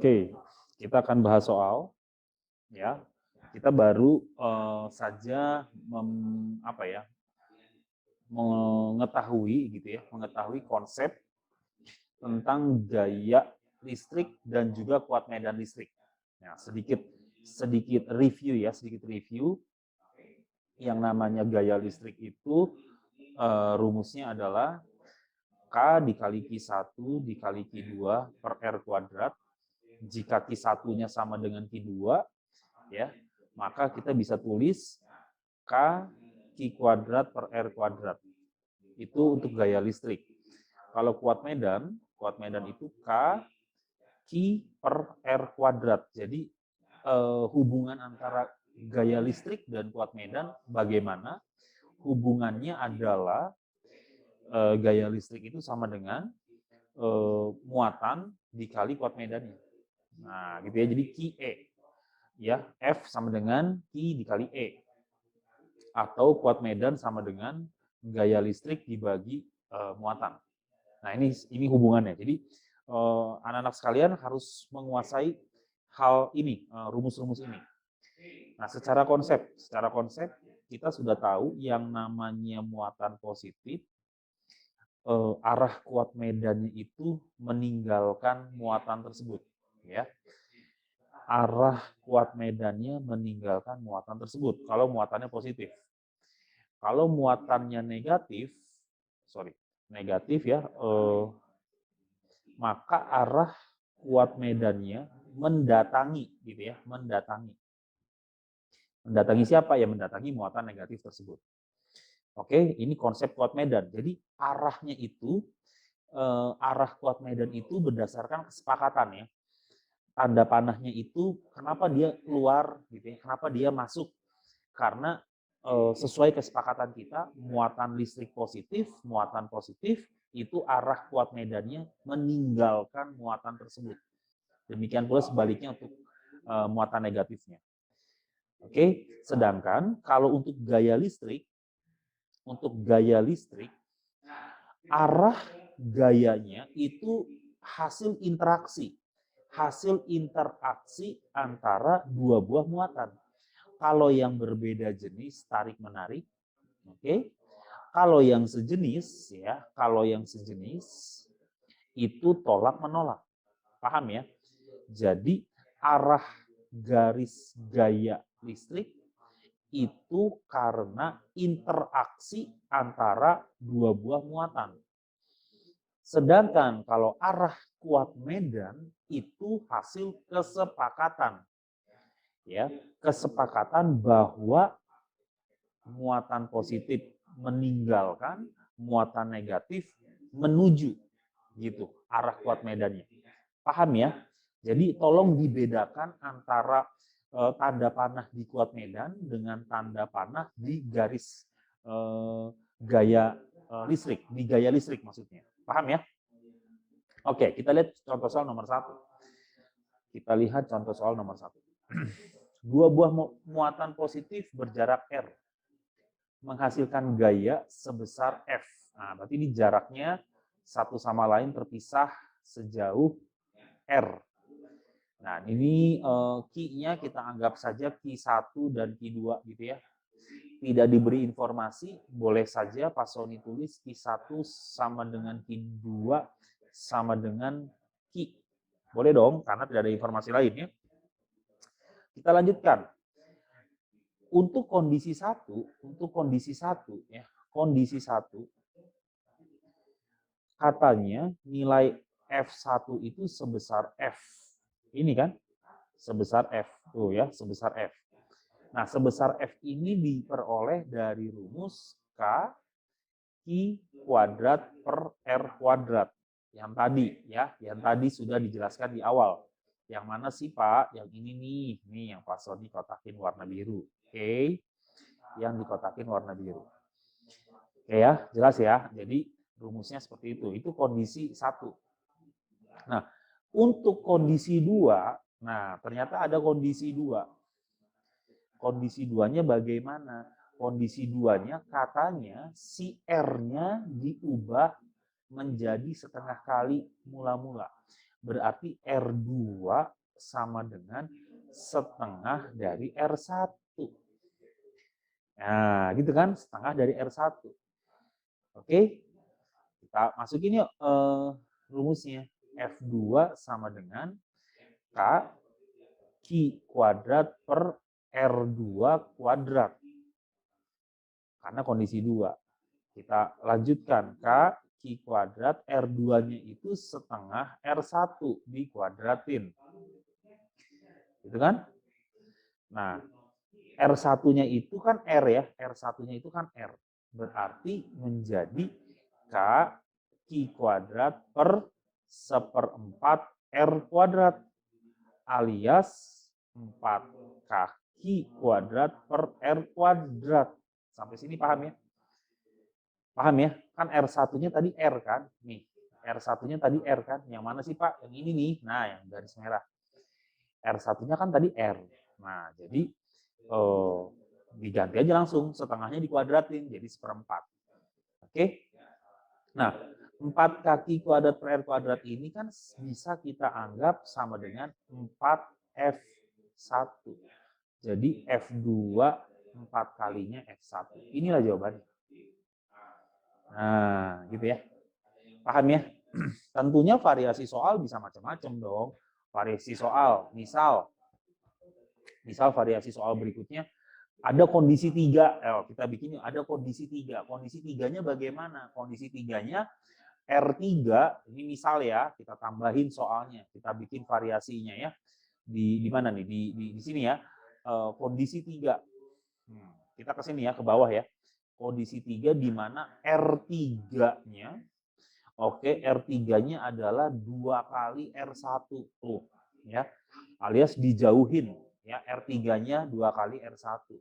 Oke, kita akan bahas soal ya. Kita baru saja mengetahui konsep tentang gaya listrik dan juga kuat medan listrik. Nah, sedikit review yang namanya gaya listrik itu rumusnya adalah K dikali Q1 dikali Q2 per R kuadrat. Jika Q1-nya sama dengan Q2, ya, maka kita bisa tulis K Q kuadrat per R kuadrat. Itu untuk gaya listrik. Kalau kuat medan itu K Q per R kuadrat. Jadi hubungan antara gaya listrik dan kuat medan bagaimana? Hubungannya adalah gaya listrik itu sama dengan muatan dikali kuat medannya. Nah, gitu ya. Jadi QE. Ya, F sama dengan Q dikali E. Atau kuat medan sama dengan gaya listrik dibagi muatan. Nah, ini hubungannya. Jadi anak-anak sekalian harus menguasai hal ini, rumus-rumus ini. Nah, secara konsep kita sudah tahu yang namanya muatan positif, arah kuat medannya itu meninggalkan muatan tersebut, ya. Arah kuat medannya meninggalkan muatan tersebut kalau muatannya positif. Kalau muatannya negatif ya, maka arah kuat medannya mendatangi, gitu ya, mendatangi. Mendatangi siapa? Ya mendatangi muatan negatif tersebut. Oke, ini konsep kuat medan. Jadi arahnya itu, arah kuat medan itu berdasarkan kesepakatan ya. Tanda panahnya itu kenapa dia keluar gitu ya, kenapa dia masuk? Karena sesuai kesepakatan kita, muatan positif itu arah kuat medannya meninggalkan muatan tersebut. Demikian pula sebaliknya untuk muatan negatifnya. Oke, sedangkan kalau untuk gaya listrik, arah gayanya itu hasil interaksi antara dua buah muatan. Kalau yang berbeda jenis tarik-menarik, oke. Kalau yang sejenis itu tolak-menolak. Paham ya? Jadi arah garis gaya listrik itu karena interaksi antara dua buah muatan. Sedangkan kalau arah kuat medan itu hasil kesepakatan. Ya, kesepakatan bahwa muatan positif meninggalkan, muatan negatif menuju, gitu, arah kuat medannya. Paham ya? Jadi tolong dibedakan antara tanda panah di kuat medan dengan tanda panah di garis gaya listrik, di gaya listrik maksudnya. Paham ya? Oke, kita lihat contoh soal nomor 1. Dua buah muatan positif berjarak R menghasilkan gaya sebesar F. Nah, berarti ini jaraknya satu sama lain terpisah sejauh R. Nah, ini Q-nya kita anggap saja Q1 dan Q2 gitu ya. Tidak diberi informasi, boleh saja Pak Sony tulis Q1 sama dengan Q2 sama dengan Q. Boleh dong, karena tidak ada informasi lain ya. Kita lanjutkan. Untuk kondisi 1 ya, kondisi 1 katanya nilai F1 itu sebesar F. Ini kan? Sebesar F. Tuh ya, sebesar F. Nah, sebesar F ini diperoleh dari rumus K Q kuadrat per R kuadrat. Yang tadi ya, yang tadi sudah dijelaskan di awal. Yang mana sih Pak? Yang ini nih yang Pak Sony kotakin warna biru. Oke. Yang dikotakin warna biru. Oke ya, jelas ya. Jadi rumusnya seperti itu. Itu kondisi 1. Nah, untuk kondisi 2, nah ternyata ada kondisi 2. Kondisi 2-nya bagaimana? Kondisi 2-nya katanya si R-nya diubah menjadi setengah kali mula-mula. berarti R2 sama dengan setengah dari R1. Nah, gitu kan, setengah dari R1. Oke, kita masukin yuk rumusnya. F2 sama dengan K Q kuadrat per R2 kuadrat. Karena kondisi 2. Kita lanjutkan. K Q kuadrat R2-nya itu setengah R1 dikuadratin. Gitu kan? Nah, R1-nya itu kan R ya. R1-nya itu kan R. Berarti menjadi K Q kuadrat per 1/4 R kuadrat. Alias 4 kaki kuadrat per R kuadrat. Sampai sini paham ya? Paham ya? Kan R1-nya tadi R kan? Nih, R1-nya tadi R kan? Yang mana sih Pak? Yang ini nih. Nah, yang garis merah. R1-nya kan tadi R. Nah, jadi diganti aja langsung. Setengahnya dikuadratin, jadi 1/4. Oke? Nah, 4 kaki kuadrat per R kuadrat ini kan bisa kita anggap sama dengan 4F1. Jadi F2 4 kalinya F1. Inilah jawabannya. Nah, gitu ya. Paham ya? Tentunya variasi soal bisa macam-macam dong. Variasi soal, misal variasi soal berikutnya ada kondisi 3. Kita bikin ada kondisi 3. Kondisi 3-nya bagaimana? Kondisi 3-nya R3, ini misal ya, kita tambahin soalnya, kita bikin variasinya ya. Di mana nih? Di sini ya. Kondisi 3. Kita ke sini ya, ke bawah ya. Kondisi 3 di mana R3-nya, oke, R3-nya adalah 2 kali R1 tuh, ya. Alias dijauhin ya, R3-nya 2 kali R1.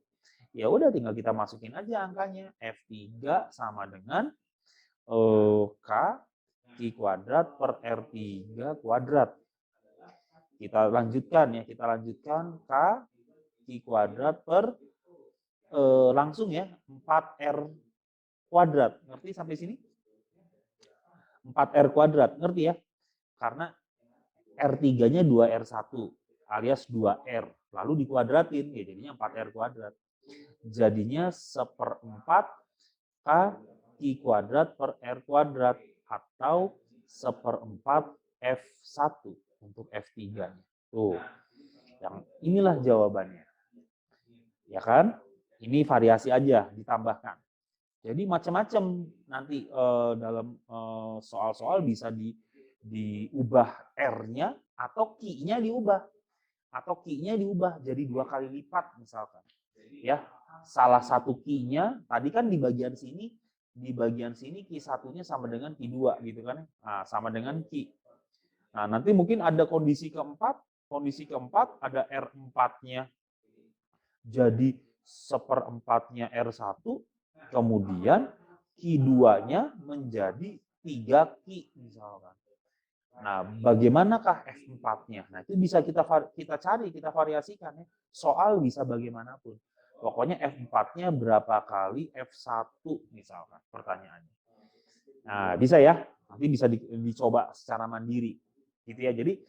Ya udah tinggal kita masukin aja angkanya. F3 sama dengan K Q kuadrat per R3 kuadrat. Kita lanjutkan ya, K Q kuadrat per langsung ya 4R kuadrat. Ngerti sampai sini? 4R kuadrat, ngerti ya? Karena R3-nya 2R1 alias 2R. Lalu dikuadratin, ya jadinya 4R kuadrat. Jadinya 1/4 K Q kuadrat per R kuadrat atau 1/4 F1 untuk F3-nya. Tuh, yang inilah jawabannya. Ya kan? Ini variasi aja ditambahkan. Jadi macam-macam nanti dalam soal-soal bisa diubah R-nya atau Q-nya diubah. Atau Q-nya diubah jadi 2 kali lipat misalkan. Ya, salah satu Q-nya tadi kan di bagian sini Q1-nya sama dengan Q2 gitu kan. Nah, sama dengan Q. Nah, nanti mungkin ada kondisi keempat ada R4-nya jadi 1/4-nya R1, kemudian Q2-nya menjadi 3 Q misalkan. Nah, bagaimanakah F4-nya? Nah, itu bisa kita cari, kita variasikan ya. Soal bisa bagaimanapun. Pokoknya F4-nya berapa kali F1 misalkan pertanyaannya. Nah, bisa ya. Nanti bisa dicoba secara mandiri. Gitu ya. Jadi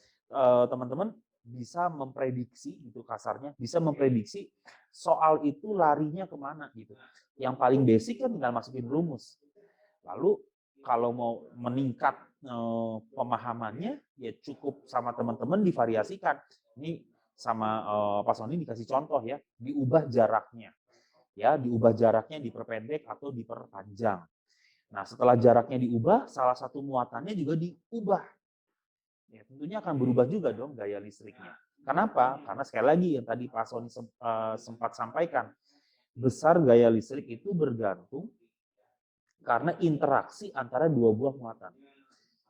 teman-teman bisa memprediksi, itu kasarnya, bisa memprediksi soal itu larinya kemana gitu. Yang paling basic kan tinggal masukin rumus. Lalu kalau mau meningkat pemahamannya, ya cukup sama teman-teman divariasikan. Ini sama Pak Sony dikasih contoh ya, diubah jaraknya. Ya, diubah jaraknya diperpendek atau diperpanjang. Nah, setelah jaraknya diubah, salah satu muatannya juga diubah. Ya, tentunya akan berubah juga dong gaya listriknya. Kenapa? Karena sekali lagi yang tadi Pak Sony sempat sampaikan, besar gaya listrik itu bergantung karena interaksi antara dua buah muatan.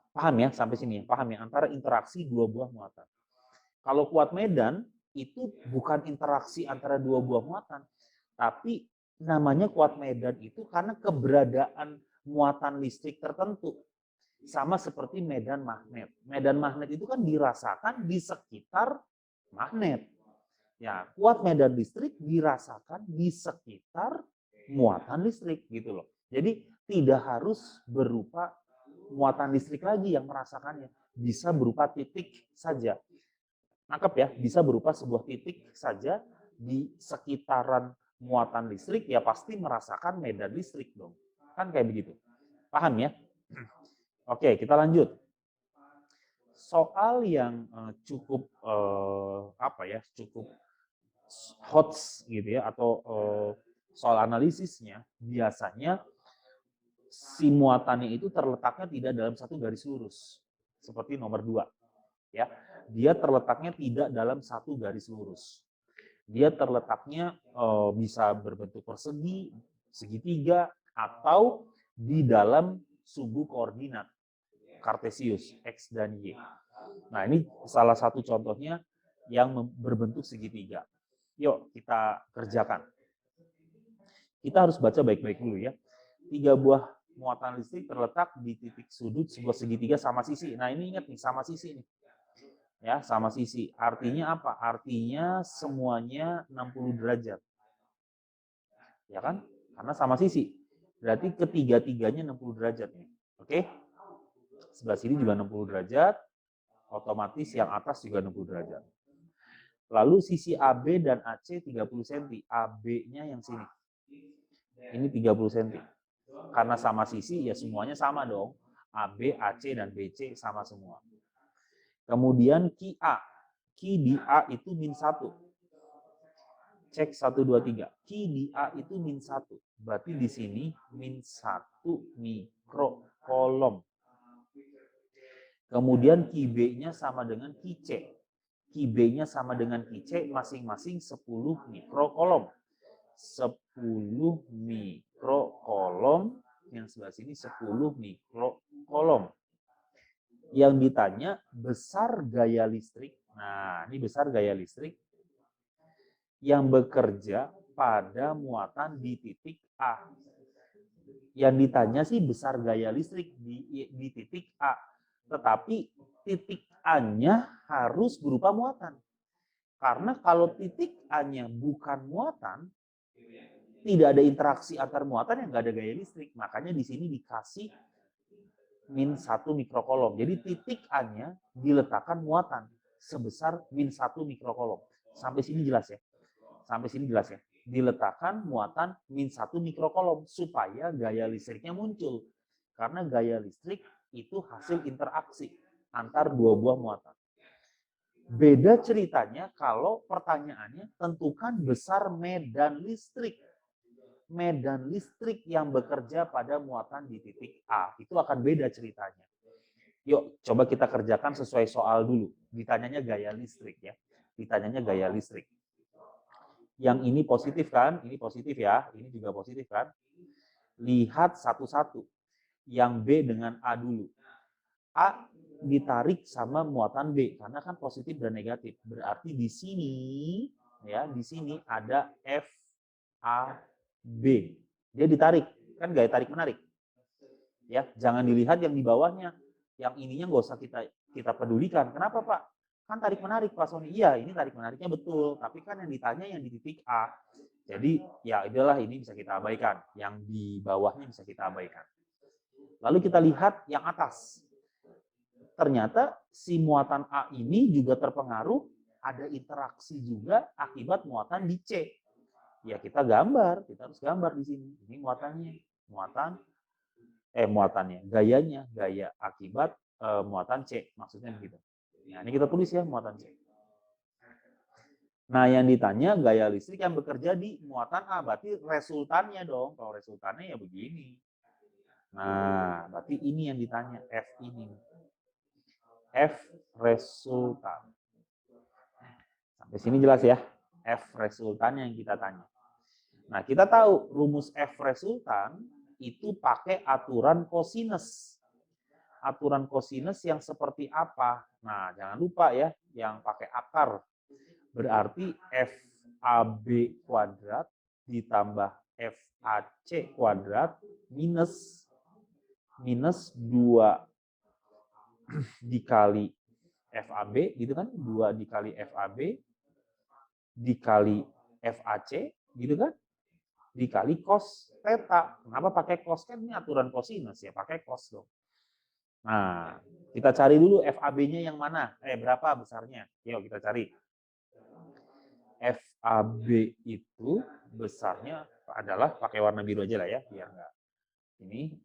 Paham ya sampai sini? Paham ya? Antara interaksi dua buah muatan. Kalau kuat medan itu bukan interaksi antara dua buah muatan, tapi namanya kuat medan itu karena keberadaan muatan listrik tertentu. Sama seperti medan magnet. Medan magnet itu kan dirasakan di sekitar magnet. Ya, kuat medan listrik dirasakan di sekitar muatan listrik gitu loh. Jadi tidak harus berupa muatan listrik lagi yang merasakannya. bisa berupa titik saja. Nangkep ya, bisa berupa sebuah titik saja di sekitaran muatan listrik, ya pasti merasakan medan listrik dong. Kan kayak begitu. Paham ya? Oke, kita lanjut. Soal yang cukup cukup hot gitu ya, atau soal analisisnya, biasanya si muatannya itu terletaknya tidak dalam satu garis lurus, seperti nomor 2. Ya, dia terletaknya tidak dalam satu garis lurus. Dia terletaknya bisa berbentuk persegi, segitiga, atau di dalam sumbu koordinat Kartesius, X dan Y. Nah, ini salah satu contohnya yang berbentuk segitiga. Yuk, kita kerjakan. Kita harus baca baik-baik dulu ya. 3 buah muatan listrik terletak di titik sudut sebuah segitiga sama sisi. Nah, ini ingat nih, sama sisi nih. Ya, sama sisi. Artinya apa? Artinya semuanya 60 derajat. Ya kan? Karena sama sisi. Berarti ketiga-tiganya 60 derajat nih. Oke? Sebelah sini juga 60 derajat. Otomatis yang atas juga 60 derajat. Lalu sisi AB dan AC 30 cm. AB-nya yang sini. Ini 30 cm. Karena sama sisi, ya semuanya sama dong. AB, AC, dan BC sama semua. Kemudian Ki A. Ki di A itu min 1. Cek 1, 2, 3. Ki di A itu min 1. Berarti di sini min 1 mikrokolom. Kemudian Ki B-nya sama dengan Ki C. Ki B-nya sama dengan Ki C, masing-masing 10 mikrokolom. 10 mikrokolom. Yang sebelah sini 10 mikrokolom. Yang ditanya besar gaya listrik. Nah, ini besar gaya listrik yang bekerja pada muatan di titik A. Yang ditanya sih besar gaya listrik di titik A. Tetapi titik A-nya harus berupa muatan. Karena kalau titik A-nya bukan muatan, tidak ada interaksi antar muatan, yang nggak ada gaya listrik. Makanya di sini dikasih min 1 mikrokolom. Jadi titik A-nya diletakkan muatan sebesar min 1 mikrokolom. Sampai sini jelas ya? Sampai sini jelas ya? Diletakkan muatan min 1 mikrokolom supaya gaya listriknya muncul. Karena gaya listrik itu hasil interaksi antar dua buah muatan. Beda ceritanya kalau pertanyaannya tentukan besar medan listrik. Medan listrik yang bekerja pada muatan di titik A. Itu akan beda ceritanya. Yuk, coba kita kerjakan sesuai soal dulu. Ditanyanya gaya listrik ya. Ditanyanya gaya listrik. Yang ini positif kan? Ini positif ya. Ini juga positif kan? Lihat satu-satu. Yang B dengan A dulu. A ditarik sama muatan B karena kan positif dan negatif. Berarti di sini ya, di sini ada F A B. Dia ditarik, kan gaya tarik menarik. Ya, jangan dilihat yang di bawahnya. Yang ininya nggak usah kita pedulikan. Kenapa, Pak? Kan tarik menarik, Pak Sony. Iya, ini tarik menariknya betul, tapi kan yang ditanya yang di titik A. Jadi, ya itulah, ini bisa kita abaikan. Yang di bawahnya bisa kita abaikan. Lalu kita lihat yang atas. Ternyata si muatan A ini juga terpengaruh, ada interaksi juga akibat muatan di C. Ya kita gambar, kita harus gambar di sini. Ini muatannya, muatannya, gayanya, gaya akibat muatan C, maksudnya begitu. Nah, ini kita tulis ya muatan C. Nah, yang ditanya gaya listrik yang bekerja di muatan A, berarti resultannya dong. Kalau resultannya ya begini. Nah, berarti ini yang ditanya, F ini. F resultan. Sampai sini jelas ya, F resultan yang kita tanya. Nah, kita tahu rumus F resultan itu pakai aturan kosinus. Aturan kosinus yang seperti apa? Nah, jangan lupa ya, yang pakai akar. Berarti FAB kuadrat ditambah FAC kuadrat minus 2 dikali FAB, gitu kan? 2 dikali FAB dikali FAC, gitu kan? Dikali cos theta. Kenapa pakai cos? Kan ini aturan kosinus ya, pakai cos dong. Nah, kita cari dulu FAB-nya yang mana? Berapa besarnya? Yuk kita cari. FAB itu besarnya adalah pakai warna biru aja lah ya, biar nggak ini,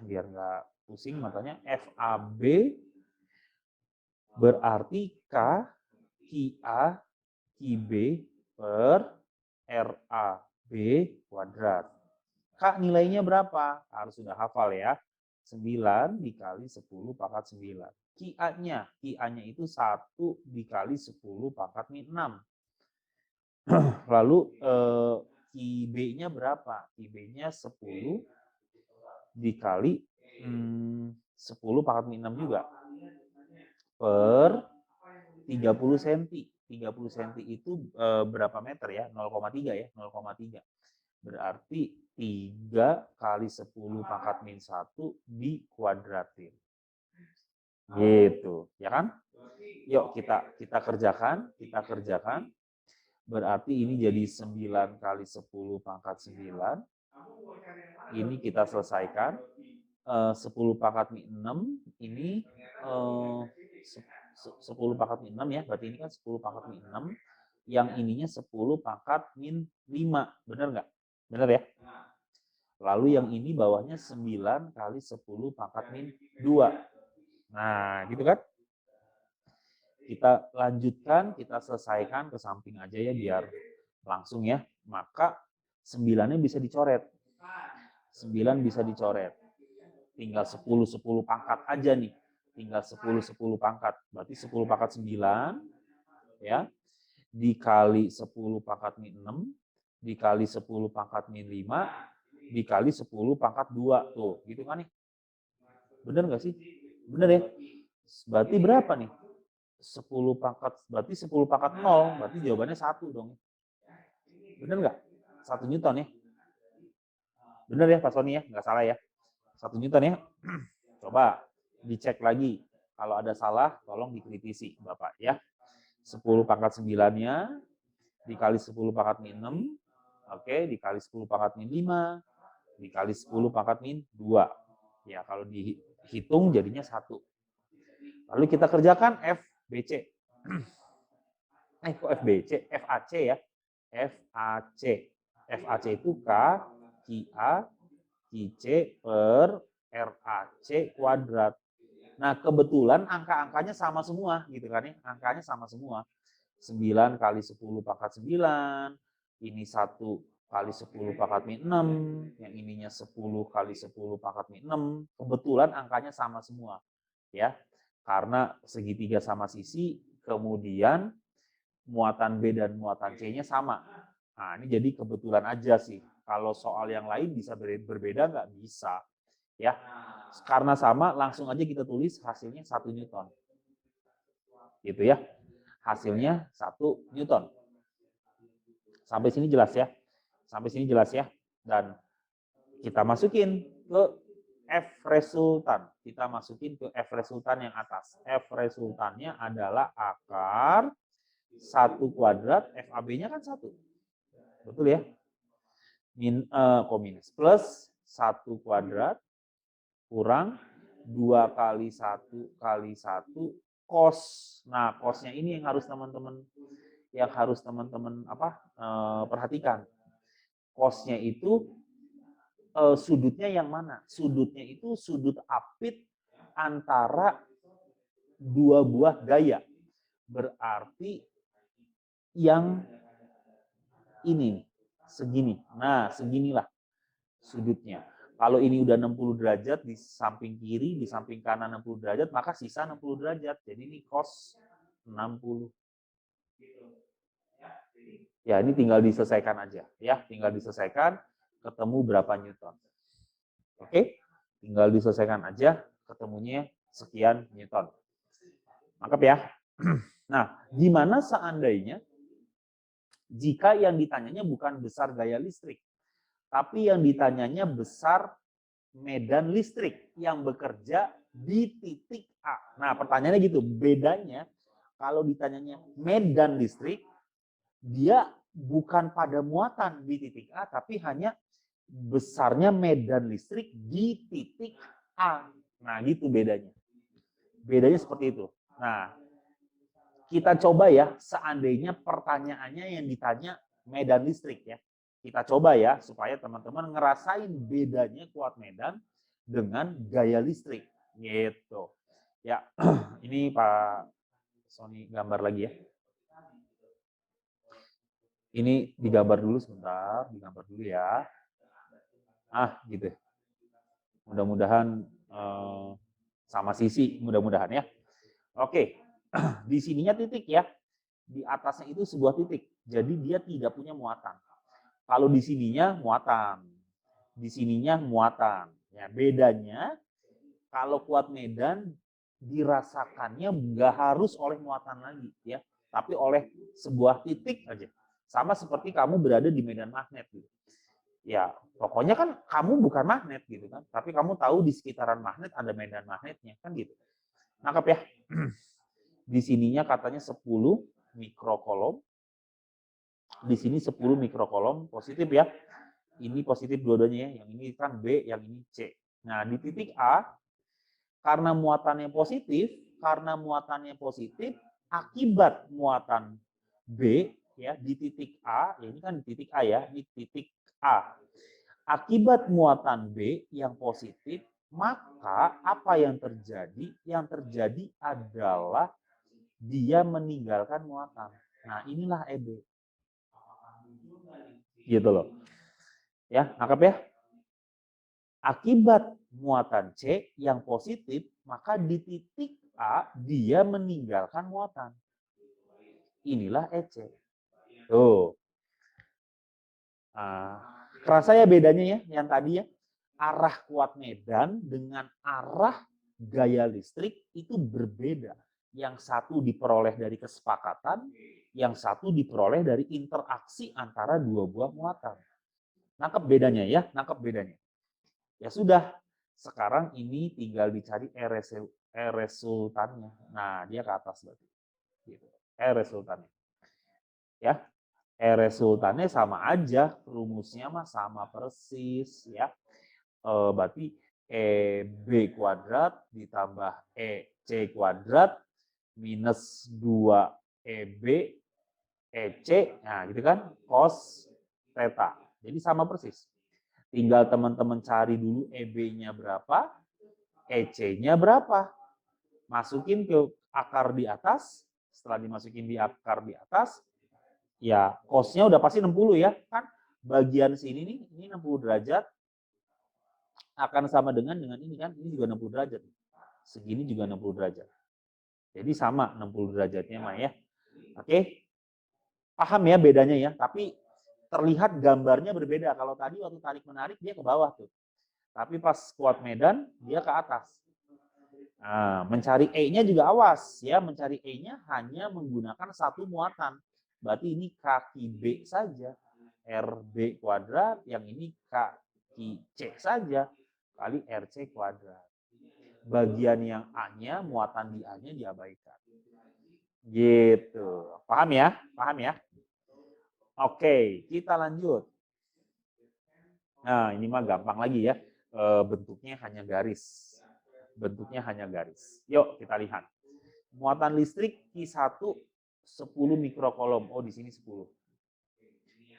biar nggak pusing matanya. FAB berarti K QA QB per RAB kuadrat. K nilainya berapa? Harus sudah hafal ya. 9 dikali 10 pangkat 9. QA-nya itu 1 dikali 10 pangkat min 6. Lalu QB-nya berapa? QB-nya 10 dikali 10 pangkat min 6 juga. Per 30 cm. 30 cm itu berapa meter ya? 0,3 ya, 0,3. Berarti 3 kali 10 pangkat min 1 dikuadratin. Gitu, ya kan? Yuk kita kerjakan. Berarti ini jadi 9 kali 10 pangkat 9. Ini kita selesaikan. 10 pangkat min 6 ini 10 pangkat min 6 ya. Berarti ini kan 10 pangkat min 6. Yang ininya 10 pangkat min 5. Benar nggak? Benar ya? Lalu yang ini bawahnya 9 kali 10 pangkat min 2. Nah, gitu kan? Kita lanjutkan, kita selesaikan ke samping aja ya biar langsung ya. Maka 9-nya bisa dicoret. 9 bisa dicoret. Tinggal 10 pangkat aja nih. Tinggal 10 pangkat. Berarti 10 pangkat 9 ya. Dikali 10 pangkat min 6, dikali 10 pangkat min 5, dikali 10 pangkat 2. Tuh, gitu kan nih. Bener nggak sih? Bener ya? Berarti berapa nih? 10 pangkat, berarti 10 pangkat 0, berarti jawabannya 1 dong. Bener nggak? 1 Newton ya? Bener ya Pak Sony ya? Nggak salah ya? 1 Newton ya? Coba dicek lagi. Kalau ada salah, tolong dikritisi Bapak ya. 10 pangkat 9-nya dikali 10 pangkat min 6, oke, dikali 10 pangkat min 5, dikali 10 pangkat min 2. Ya, kalau dihitung jadinya 1. Lalu kita kerjakan FBC. Kok FBC? FAC ya. FAC. FAC itu K QA QC per RAC kuadrat. Nah, kebetulan angka-angkanya sama semua gitu kan ya. Angkanya sama semua. 9 kali 10 pangkat 9, ini 1 kali 10 pangkat min 6, yang ininya 10 kali 10 pangkat min 6. Kebetulan angkanya sama semua. Ya. Karena segitiga sama sisi, kemudian muatan B dan muatan C-nya sama. Nah, ini jadi kebetulan aja sih. Kalau soal yang lain bisa berbeda nggak? Bisa. Ya. Karena sama, langsung aja kita tulis hasilnya 1 Newton. Gitu ya. Hasilnya 1 Newton. Sampai sini jelas ya. Sampai sini jelas ya. Dan kita masukin ke F resultan. Kita masukin ke F resultan yang atas. F resultannya adalah akar 1 kuadrat, FAB-nya kan 1. Betul ya? Minus. Plus 1 kuadrat kurang 2 kali 1 kali 1 cos. Nah, cosnya ini yang harus teman-teman perhatikan. Cosnya itu sudutnya yang mana? Sudutnya itu sudut apit antara dua buah gaya. Berarti yang ini segini. Nah, seginilah sudutnya. Kalau ini udah 60 derajat di samping kiri, di samping kanan 60 derajat, maka sisa 60 derajat. Jadi ini cos 60. Ya, ini tinggal diselesaikan aja. Ya, tinggal diselesaikan, ketemu berapa Newton. Oke? Tinggal diselesaikan aja, ketemunya sekian Newton. Mantap ya? Nah, gimana seandainya jika yang ditanyanya bukan besar gaya listrik, tapi yang ditanyanya besar medan listrik yang bekerja di titik A. Nah, pertanyaannya gitu, bedanya kalau ditanyanya medan listrik, dia bukan pada muatan di titik A, tapi hanya besarnya medan listrik di titik A. Nah, gitu bedanya. Bedanya seperti itu. Nah, kita coba ya, seandainya pertanyaannya yang ditanya medan listrik ya. Kita coba ya, supaya teman-teman ngerasain bedanya kuat medan dengan gaya listrik. Gitu. Ya, ini Pak Sony gambar lagi ya. Ini digambar dulu sebentar, digambar dulu ya. Gitu. Mudah-mudahan sama sisi, mudah-mudahan ya. Oke, di sininya titik ya. Di atasnya itu sebuah titik. Jadi dia tidak punya muatan. Kalau di sininya muatan. Di sininya muatan. Ya, bedanya kalau kuat medan dirasakannya nggak harus oleh muatan lagi ya, tapi oleh sebuah titik aja. Sama seperti kamu berada di medan magnet gitu. Ya, pokoknya kan kamu bukan magnet gitu kan, tapi kamu tahu di sekitaran magnet ada medan magnetnya kan gitu. Nangkep ya? Di sininya katanya 10 mikrokolom. Di sini 10 mikrokolom positif ya. Ini positif dua-duanya ya. Yang ini kan B, yang ini C. Nah, di titik A karena muatannya positif, akibat muatan B ya di titik A, ya ini kan di titik A ya, di titik A. Akibat muatan B yang positif, maka apa yang terjadi? Yang terjadi adalah dia meninggalkan muatan. Nah, inilah EB. Gitu loh. Ya, nangkep ya? Akibat muatan C yang positif, maka di titik A dia meninggalkan muatan. Inilah EC. Tuh. Kerasa ya bedanya ya, yang tadi ya. Arah kuat medan dengan arah gaya listrik itu berbeda. Yang satu diperoleh dari kesepakatan, yang satu diperoleh dari interaksi antara dua buah muatan. Nangkep bedanya ya, nangkep bedanya. Ya sudah, sekarang ini tinggal dicari resultannya. Nah, dia ke atas berarti. Gitu. Resultannya. Ya, resultannya sama aja, rumusnya mah sama persis ya. Berarti EB kuadrat ditambah EC kuadrat minus 2 EB EC, nah gitu kan, cos theta. Jadi sama persis. Tinggal teman-teman cari dulu EB-nya berapa, EC-nya berapa. Masukin ke akar di atas, setelah dimasukin di akar di atas, ya cos-nya udah pasti 60 ya, kan bagian sini nih, ini 60 derajat, akan sama dengan ini kan, ini juga 60 derajat. Segini juga 60 derajat. Jadi sama 60 derajatnya mah ya. Oke. Paham ya bedanya ya, tapi terlihat gambarnya berbeda. Kalau tadi waktu tarik menarik dia ke bawah tuh. Tapi pas kuat medan dia ke atas. Nah, mencari E-nya juga awas ya, mencari E-nya hanya menggunakan satu muatan. Berarti ini kaki B saja. RB kuadrat, yang ini kaki C saja kali RC kuadrat. Bagian yang A-nya, muatan di A-nya diabaikan. Gitu. Paham ya? Paham ya? Oke, kita lanjut. Nah, ini mah gampang lagi ya. Bentuknya hanya garis. Bentuknya hanya garis. Yuk, kita lihat. Muatan listrik Q1 10 mikrokolom. Oh, di sini 10.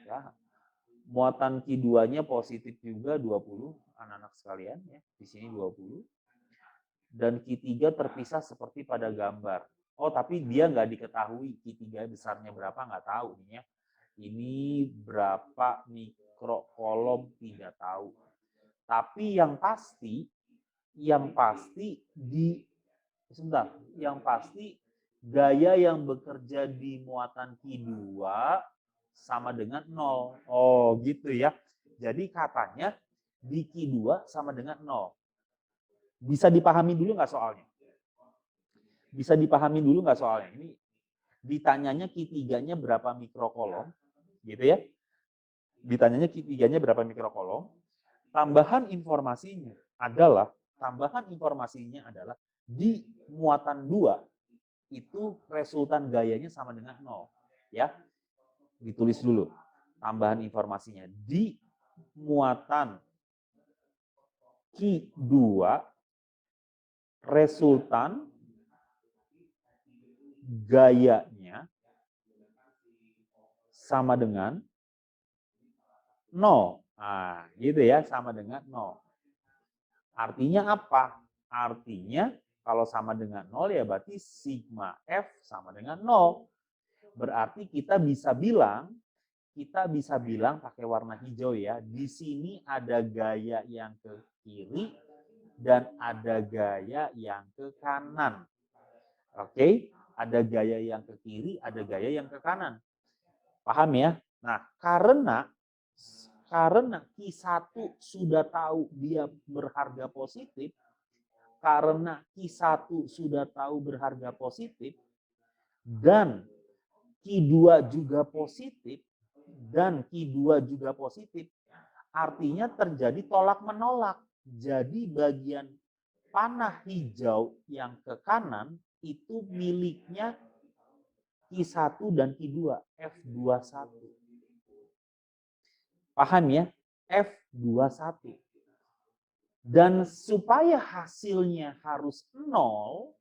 Ya. Muatan Q2-nya positif juga 20, anak-anak sekalian ya. Di sini 20. Dan Q3 terpisah seperti pada gambar. Oh, tapi dia nggak diketahui Q3 besarnya berapa, nggak tahu nih ya. Ini berapa mikrokolom tidak tahu. Tapi yang pasti gaya yang bekerja di muatan Q2 sama dengan 0. Oh, gitu ya. Jadi katanya di Q2 sama dengan 0. Bisa dipahami dulu nggak soalnya? Bisa dipahami dulu nggak soalnya? Ini ditanyanya Q3-nya berapa mikrokolom, gitu ya. Ditanyanya Q3-nya berapa mikrokolom. Tambahan informasinya adalah di muatan 2 itu resultan gayanya sama dengan 0. Ya, ditulis dulu tambahan informasinya. Di muatan Q2 resultan gayanya sama dengan 0. Nah, gitu ya, sama dengan 0. Artinya apa? Artinya kalau sama dengan 0 ya berarti sigma F sama dengan 0. Berarti kita bisa bilang pakai warna hijau ya. Di sini ada gaya yang ke kiri dan ada gaya yang ke kanan. Oke, ada gaya yang ke kiri, ada gaya yang ke kanan. Paham ya? Nah, karena Q1 sudah tahu dia berharga positif, karena Q1 sudah tahu berharga positif, dan Q2 juga positif, artinya terjadi tolak-menolak. Jadi bagian panah hijau yang ke kanan itu miliknya Q1 dan Q2, F21. Paham ya? F21. Dan supaya hasilnya harus 0,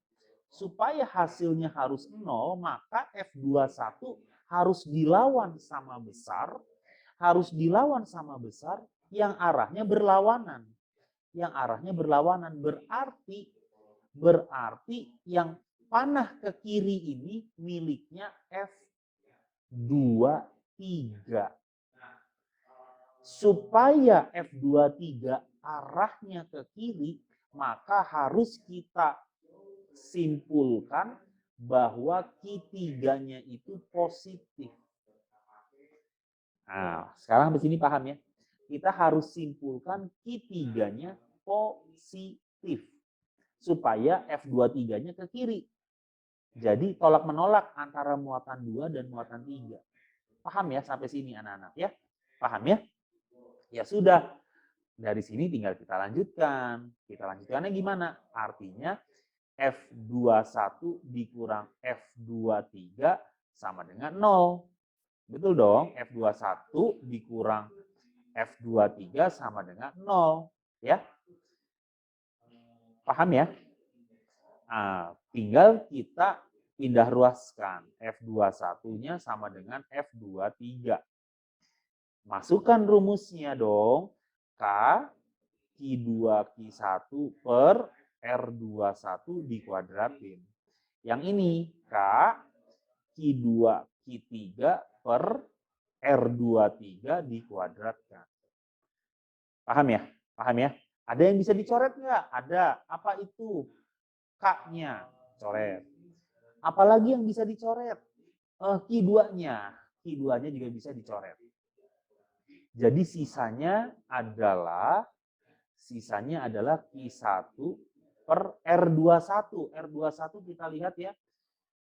maka F21 harus dilawan sama besar, yang arahnya berlawanan. Berarti yang panah ke kiri ini miliknya F23. Supaya F23 arahnya ke kiri, maka harus kita simpulkan bahwa Q3-nya itu positif. Nah, sekarang di sini paham ya? Kita harus simpulkan Q3-nya positif. Supaya F23-nya ke kiri. Jadi tolak-menolak antara muatan 2 dan muatan 3. Paham ya sampai sini anak-anak ya? Paham ya? Ya sudah, dari sini tinggal kita lanjutkan. Kita lanjutkannya gimana? Artinya F21 dikurang F23 sama dengan 0. Betul dong? F21 dikurang F23 sama dengan 0. Ya? Paham ya? Nah, tinggal kita pindah ruaskan. F21-nya sama dengan F23. Masukkan rumusnya dong. K Q2 Q1 per R21 dikuadratin. Yang ini K Q2 Q3 per R23 dikuadratkan. Paham ya? Paham ya? Ada yang bisa dicoret nggak? Ada. Apa itu? K-nya. Coret. Apalagi yang bisa dicoret? Q2-nya. Q2-nya juga bisa dicoret. Jadi sisanya adalah Q1 per R21. R21 kita lihat ya.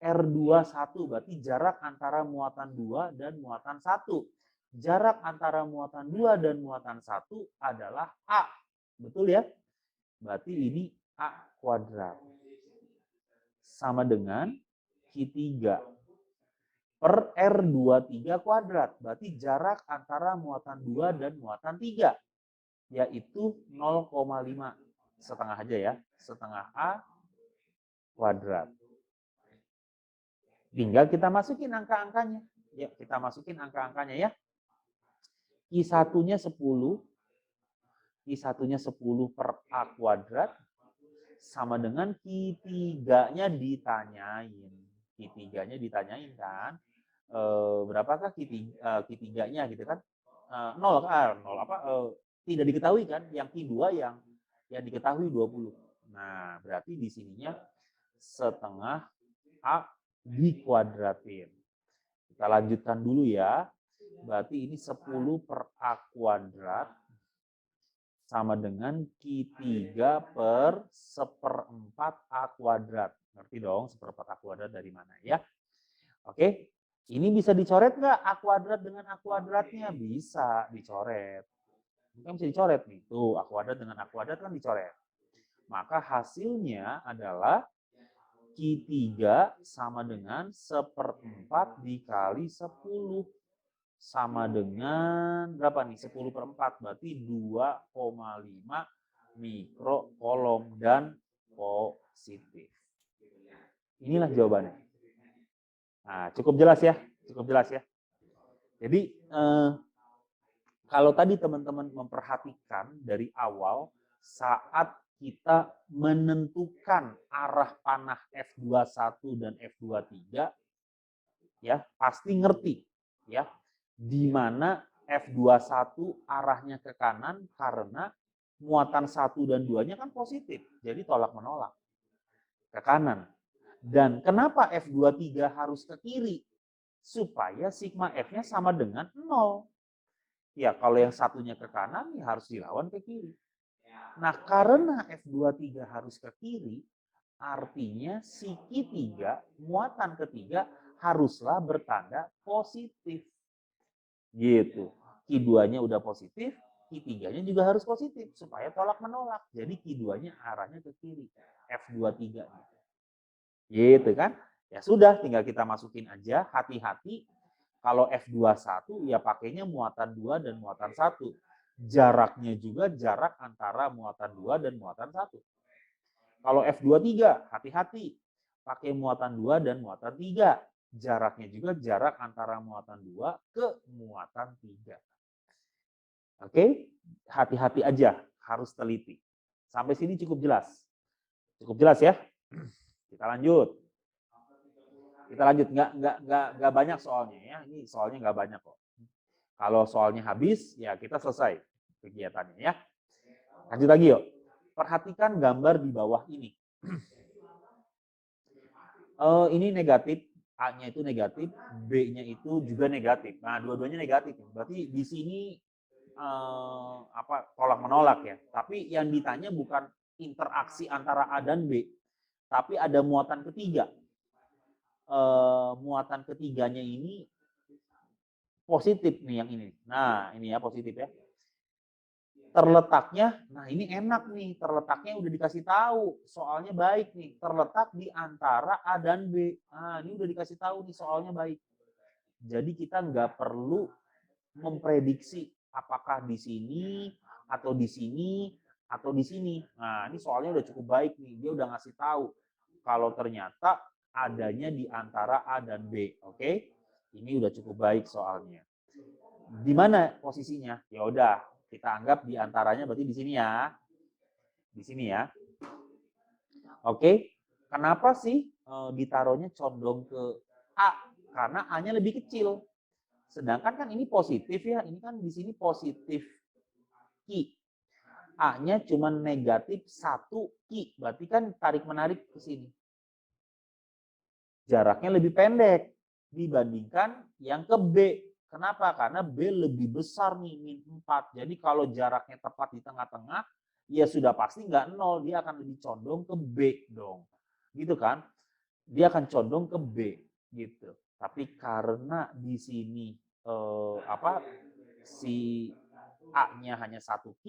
R21 berarti jarak antara muatan 2 dan muatan 1. Jarak antara muatan 2 dan muatan 1 adalah A. Betul ya? Berarti ini A kuadrat. Sama dengan Q3 per R23 kuadrat. Berarti jarak antara muatan 2 dan muatan 3. Yaitu 0,5. Setengah aja ya. Setengah A kuadrat. Tinggal kita masukin angka-angkanya. Ya, kita masukin angka-angkanya ya. Q1-nya 10. Q1-nya 10 per A kuadrat. Sama dengan Q3-nya ditanyain. Q3-nya ditanyain kan. Berapakah Q3-nya gitu kan? 0 kan? 0 apa? Tidak diketahui kan? Yang Q2 yang diketahui 20. Nah, berarti di sininya setengah A dikuadratin. Kita lanjutkan dulu ya. Berarti ini 10 per A kuadrat sama dengan Q3 per 1/4 A kuadrat. Ngerti dong 1/4 A kuadrat dari mana ya? Oke, ini bisa dicoret nggak A kuadrat dengan A kuadratnya? Bisa dicoret. Ini kan bisa dicoret nih. Tuh, A kuadrat dengan A kuadrat kan dicoret. Maka hasilnya adalah Q3 sama dengan 1/4 dikali 10. Sama dengan berapa nih? 10/4 berarti 2,5 mikrokolom. Dan positif. Inilah jawabannya. Nah, cukup jelas ya? Cukup jelas ya? Jadi, kalau tadi teman-teman memperhatikan dari awal, saat kita menentukan arah panah F21 dan F23, ya pasti ngerti ya, di mana F21 arahnya ke kanan karena muatan 1 dan 2-nya kan positif, jadi tolak menolak ke kanan. Dan kenapa F23 harus ke kiri? Supaya sigma F-nya sama dengan 0. Ya, kalau yang satunya ke kanan, ya harus dilawan ke kiri. Nah, karena F23 harus ke kiri, artinya si Q3, muatan ketiga, haruslah bertanda positif. Gitu. Q2-nya udah positif, Q3-nya juga harus positif, supaya tolak menolak. Jadi Q2-nya arahnya ke kiri, F23-nya. Gitu kan? Ya sudah, tinggal kita masukin aja, hati-hati. Kalau F21 ya pakainya muatan 2 dan muatan 1. Jaraknya juga jarak antara muatan 2 dan muatan 1. Kalau F23, hati-hati. Pakai muatan 2 dan muatan 3. Jaraknya juga jarak antara muatan 2 ke muatan 3. Oke? Hati-hati aja, harus teliti. Sampai sini cukup jelas. Cukup jelas ya? Kita lanjut. Kita lanjut, nggak banyak soalnya ya. Ini soalnya nggak banyak kok. Kalau soalnya habis, ya kita selesai kegiatannya ya. Lanjut lagi yuk. Perhatikan gambar di bawah ini. Ini negatif, A-nya itu negatif, B-nya itu juga negatif. Nah, dua-duanya negatif. Berarti di sini tolak menolak ya. Tapi yang ditanya bukan interaksi antara A dan B, tapi ada muatan ketiga. Muatan ketiganya ini positif nih yang ini. Nah, ini ya positif ya. Terletaknya, nah ini enak nih, terletaknya udah dikasih tahu, soalnya baik nih, terletak di antara A dan B. Nah, ini udah dikasih tahu nih, soalnya baik. Jadi kita nggak perlu memprediksi apakah di sini atau di sini atau di sini. Nah, ini soalnya udah cukup baik nih, dia udah ngasih tahu kalau ternyata adanya di antara A dan B. Oke? Ini udah cukup baik soalnya. Di mana posisinya? Ya udah, kita anggap di antaranya berarti di sini ya. Di sini ya. Oke. Kenapa sih ditaruhnya condong ke A? Karena A-nya lebih kecil. Sedangkan kan ini positif ya. Ini kan di sini positif Q. A-nya cuma negatif 1 Q. Berarti kan tarik-menarik ke sini. Jaraknya lebih pendek dibandingkan yang ke B. Kenapa? Karena B lebih besar nih, min 4. Jadi kalau jaraknya tepat di tengah-tengah, ya sudah pasti nggak 0. Dia akan lebih condong ke B dong. Gitu kan? Dia akan condong ke B. Gitu. Tapi karena di sini si A-nya hanya 1 Q,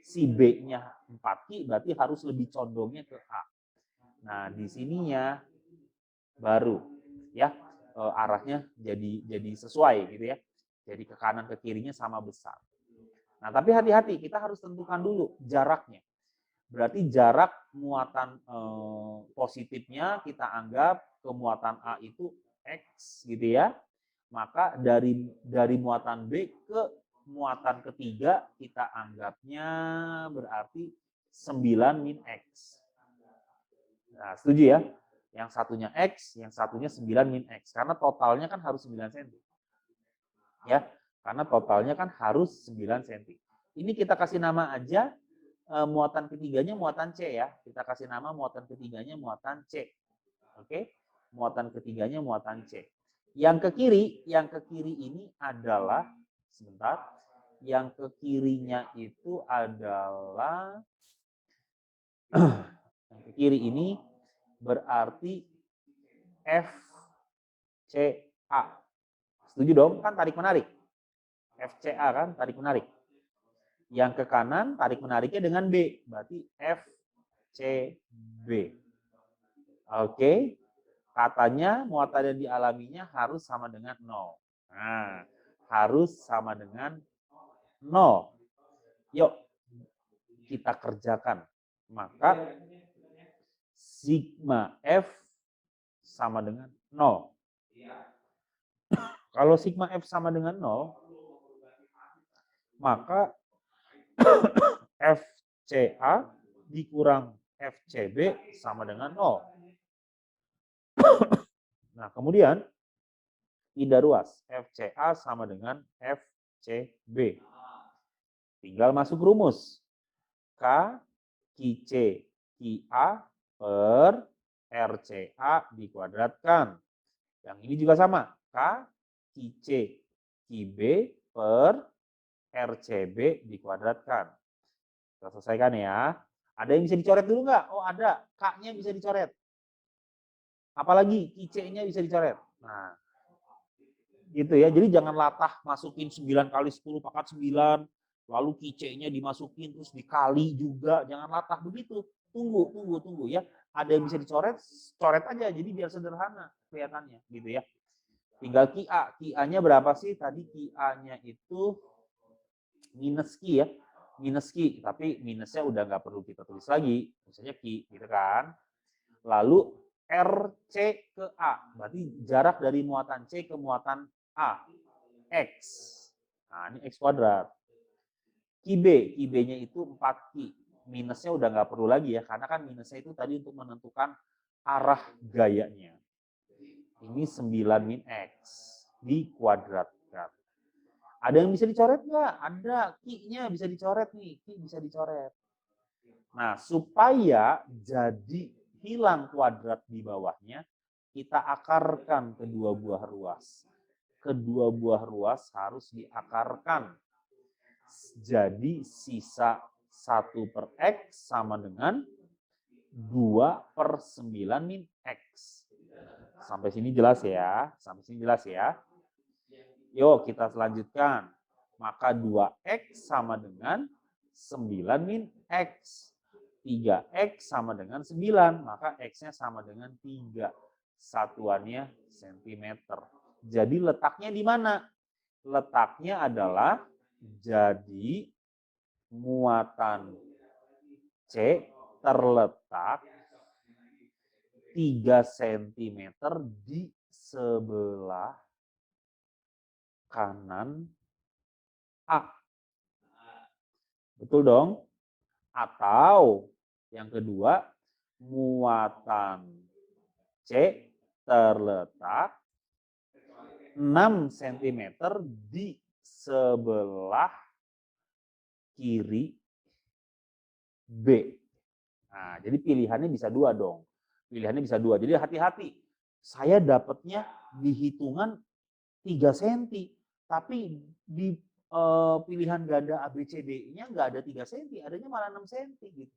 si B-nya 4 Q, berarti harus lebih condongnya ke A. Nah, di sininya baru ya arahnya jadi sesuai gitu ya. Jadi ke kanan ke kirinya sama besar. Nah, tapi hati-hati, kita harus tentukan dulu jaraknya. Berarti jarak muatan positifnya kita anggap ke muatan A itu X gitu ya. Maka dari muatan B ke muatan ketiga kita anggapnya berarti 9 min X. Nah, setuju ya? Yang satunya X, yang satunya 9 min X. Karena totalnya kan harus 9 cm. Ya, karena totalnya kan harus 9 cm. Ini kita kasih nama aja, muatan ketiganya muatan C ya. Kita kasih nama muatan ketiganya muatan C. Oke? Muatan ketiganya muatan C. Yang ke kiri ini adalah, sebentar, yang ke kirinya itu adalah, yang ke kiri ini berarti FCA. Setuju dong? Kan tarik menarik. FCA kan tarik menarik. Yang ke kanan tarik menariknya dengan B. Berarti FCB. Oke. Katanya muatan yang dialaminya harus sama dengan 0. Nah, harus sama dengan 0. Yuk, kita kerjakan. Maka sigma F sama dengan 0. Kalau sigma F sama dengan 0, maka FCA dikurang FCB sama dengan 0. Nah, kemudian tidak ruas. FCA sama dengan FCB. Tinggal masuk rumus. K QC QA per RCA dikuadratkan. Yang ini juga sama. K QC QB per RCB dikuadratkan. Kita selesaikan ya. Ada yang bisa dicoret dulu nggak? Oh ada. K-nya bisa dicoret. Apalagi QC-nya bisa dicoret. Nah, gitu ya. Jadi jangan latah masukin 9 kali 10 pangkat 9. Lalu QC-nya dimasukin terus dikali juga. Jangan latah begitu. Tunggu ya. Ada yang bisa dicoret, coret aja. Jadi biar sederhana kelihatannya gitu ya. Tinggal QA. QA-nya berapa sih? Tadi QA-nya itu minus Q ya. Minus Q. Tapi minusnya udah nggak perlu kita tulis lagi. Misalnya Q gitu kan. Lalu RC ke A. Berarti jarak dari muatan C ke muatan A. X. Nah ini X kuadrat. QB-nya itu 4Q. Minusnya udah nggak perlu lagi ya, karena kan minusnya itu tadi untuk menentukan arah gayanya. Ini 9 min X dikuadratkan. Ada yang bisa dicoret nggak? Ada, Q-nya bisa dicoret nih, Q bisa dicoret. Nah, supaya jadi hilang kuadrat di bawahnya, kita akarkan kedua buah ruas. Kedua buah ruas harus diakarkan. Jadi sisa 1 per X sama dengan 2 per 9 min X. Sampai sini jelas ya? Sampai sini jelas ya? Yuk kita selanjutkan. Maka 2X sama dengan 9 min X. 3X sama dengan 9. Maka X-nya sama dengan 3. Satuannya sentimeter. Jadi letaknya di mana? Letaknya adalah jadi muatan C terletak 3 cm di sebelah kanan A. Betul dong? Atau yang kedua, muatan C terletak 6 cm di sebelah kiri B. Nah, jadi pilihannya bisa 2 dong. Pilihannya bisa 2. Jadi hati-hati. Saya dapatnya di hitungan 3 cm. Tapi di pilihan ganda ABCD-nya nggak ada 3 cm. Adanya malah 6 cm. Gitu.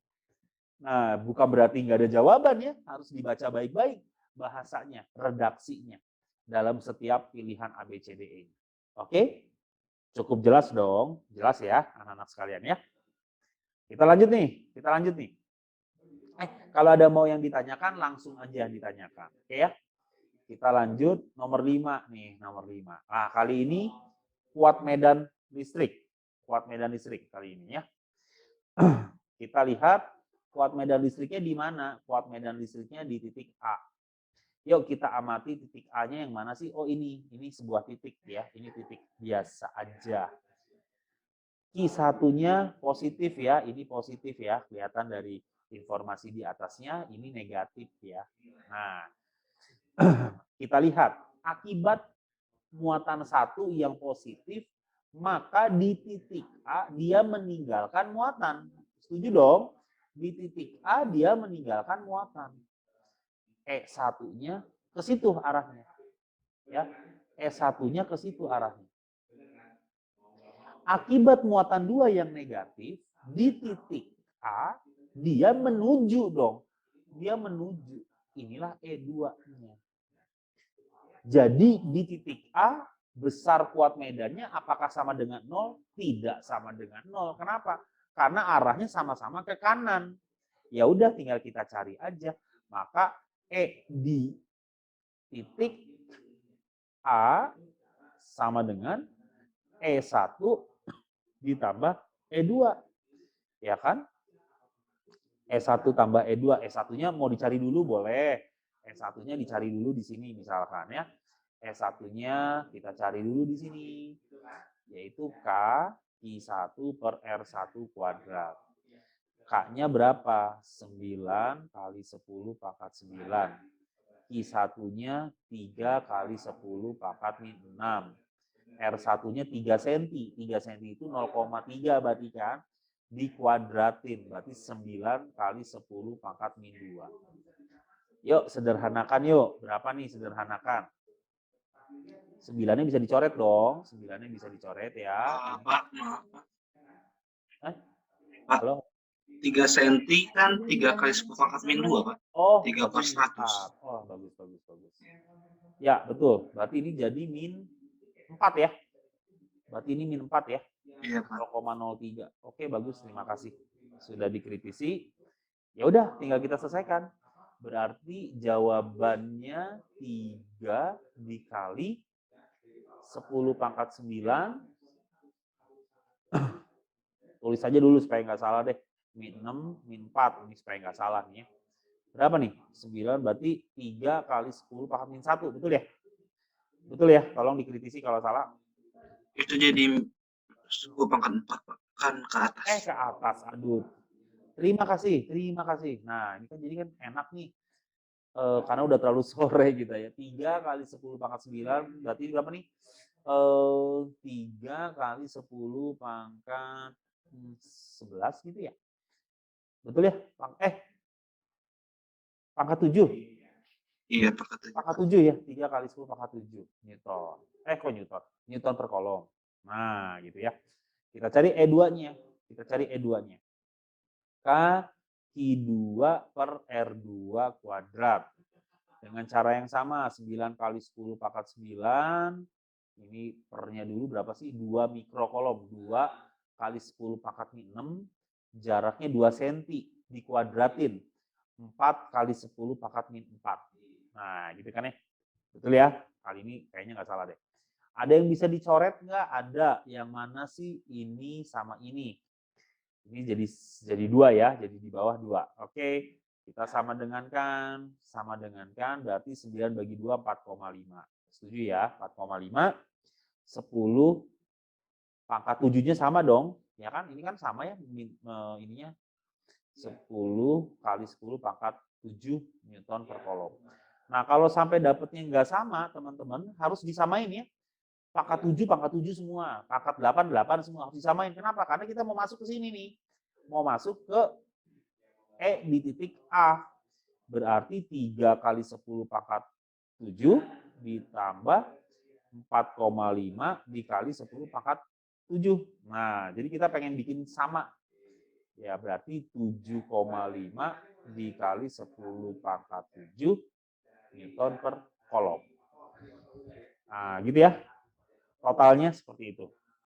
Nah, bukan berarti nggak ada jawaban ya. Harus dibaca baik-baik bahasanya, redaksinya. Dalam setiap pilihan ABCDE. Oke? Cukup jelas dong. Jelas ya anak-anak sekalian ya. Kita lanjut nih. Kalau ada mau yang ditanyakan, langsung aja ditanyakan. Oke ya? Kita lanjut nomor 5 nih, nomor 5. Nah, kali ini kuat medan listrik. Kuat medan listrik kali ini ya. Kita lihat kuat medan listriknya di mana? Kuat medan listriknya di titik A. Yuk kita amati titik A-nya yang mana sih? Oh ini sebuah titik ya. Ini titik biasa aja. Q1-nya positif ya, ini positif ya. Kelihatan dari informasi di atasnya, ini negatif ya. Nah, kita lihat akibat muatan 1 yang positif, maka di titik A dia meninggalkan muatan. Setuju dong? Di titik A dia meninggalkan muatan. E1-nya ke situ arahnya. Ya, E1-nya ke situ arahnya. Akibat muatan 2 yang negatif, di titik A, dia menuju dong. Dia menuju. Inilah E2-nya. Jadi di titik A, besar kuat medannya apakah sama dengan 0? Tidak sama dengan 0. Kenapa? Karena arahnya sama-sama ke kanan. Ya udah tinggal kita cari aja. Maka E di titik A sama dengan E1 ditambah E2. Ya kan? E1 tambah E2, E1-nya mau dicari dulu boleh. E1-nya dicari dulu di sini misalkan ya. E1-nya kita cari dulu di sini. Yaitu K I1 per R1 kuadrat. K-nya berapa? 9 kali 10 pangkat 9. I1-nya 3 kali 10 pangkat min 6. R1-nya 3 cm. 3 cm itu 0,3 berarti kan? Dikuadratin. Berarti 9 kali 10 pangkat min 2. Yuk, sederhanakan yuk. Berapa nih sederhanakan? 9-nya bisa dicoret dong. 9-nya bisa dicoret ya. Pak, maaf. Hah? Pak, Halo? 3 cm kan 3 kali 10 pangkat min 2, Pak. Oh, 3 per berarti min 100. 4. Oh, bagus, bagus, bagus. Ya, betul. Berarti ini jadi min 4 ya. Berarti ini min 4 ya. Iya, Pak. 0,03. Oke, bagus. Terima kasih. Sudah dikritisi. Ya udah, tinggal kita selesaikan. Berarti jawabannya 3 dikali 10 pangkat 9. Tulis saja dulu supaya nggak salah deh. Min 6, min 4. Ini supaya nggak salah nih ya. Berapa nih? 9 berarti 3 kali 10 pangkat min 1. Betul ya? Betul ya? Tolong dikritisi kalau salah. Itu jadi 10 pangkat 4, Pak. Kan ke atas. Ke atas. Aduh. Terima kasih, terima kasih. Nah, ini kan jadi kan enak nih. Karena udah terlalu sore gitu ya. 3 kali 10 pangkat 9 berarti berapa nih? 3 kali 10 pangkat 11 gitu ya. Betul ya? Pangkat 7. Iya, pangkat 7. Pangkat 7 ya. 3 kali 10 pangkat 7 Newton. Kok Newton? Newton per kolom. Nah, gitu ya. Kita cari E2-nya. Kita cari E2-nya. K Q2 per R2 kuadrat. Dengan cara yang sama, 9 kali 10 pangkat 9. Ini pernya dulu berapa sih? 2 mikrokolom. 2 kali 10 pangkat min 6. Jaraknya 2 cm. Dikuadratin. 4 kali 10 pangkat min 4. Nah, gitu kan ya. Betul ya? Kali ini kayaknya nggak salah deh. Ada yang bisa dicoret nggak? Ada. Yang mana sih ini sama ini? Ini jadi 2 ya, jadi di bawah 2. Oke, kita sama dengan kan berarti 9 bagi 2 4,5. Setuju ya? 4,5. 10 pangkat 7-nya sama dong. Ya kan? Ini kan sama ya ininya. 10 kali 10 pangkat 7 Newton per kolom. Nah, kalau sampai dapatnya nggak sama, teman-teman, harus disamain ya. Pangkat 7 semua. Pangkat 8 semua. Harus disamain. Kenapa? Karena kita mau masuk ke sini nih. Mau masuk ke E di titik A. Berarti 3 kali 10 pangkat 7 ditambah 4,5 dikali 10 pangkat 7. Nah, jadi kita pengen bikin sama. Ya, berarti 7,5 dikali 10 pangkat 7 Newton per kolom. Nah, gitu ya. Totalnya seperti itu.